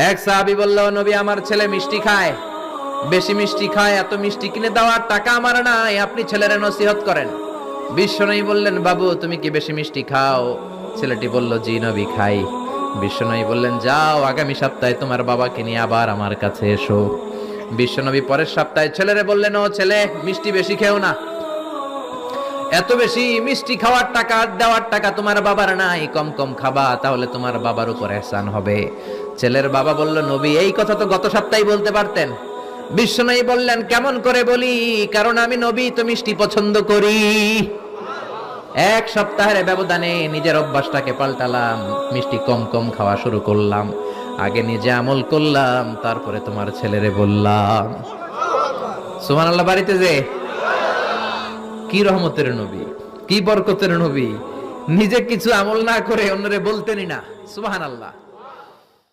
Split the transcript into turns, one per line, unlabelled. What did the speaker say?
এক সাহাবী বলল, নবী আমার ছেলে মিষ্টি খায়, বেশি মিষ্টি খায়, এত মিষ্টি কিনে দেওয়ার টাকা আমার নাই, আপনি ছেলের নসিহত করেন। বিশ্বনবী বললেন, বাবু তুমি কি বেশি মিষ্টি খাও? ছেলেটি বলল, জি নবী খাই। বিশ্বনবী বললেন, যাও আগামী সপ্তাহে তোমার বাবাকে নিয়ে আবার আমার কাছে এসো। বিশ্বনবী পরের সপ্তাহে ছেলেরে বললেন, ও ছেলে মিষ্টি বেশি খেও না, এত বেশি মিষ্টি খাওয়ার টাকা দেওয়ার টাকা তোমার বাবার নাই, কম কম খাবা, তাহলে তোমার বাবার উপর ihsan হবে। ছেলের বাবা বলল, নবী এই কথা তো গত সপ্তাহে বলতে পারতেন। বিশ্বনবী বললেন, কেমন করে বলি, কারণ আমি নবী তো মিষ্টি পছন্দ করি। এক সপ্তাহের ব্যবধানে নিজের অভ্যাসটাকে পাল্টালাম, মিষ্টি কম কম খাওয়া শুরু করলাম, আগে নিজে আমল করলাম, তারপরে তোমার ছেলেরে বললাম। সুবহানাল্লাহ। বাড়িতে যে কি রহমতের নবী, কি বরকতের নবী, নিজে কিছু আমল না করে অন্যরে বলতেনই না। সুবহানাল্লাহ।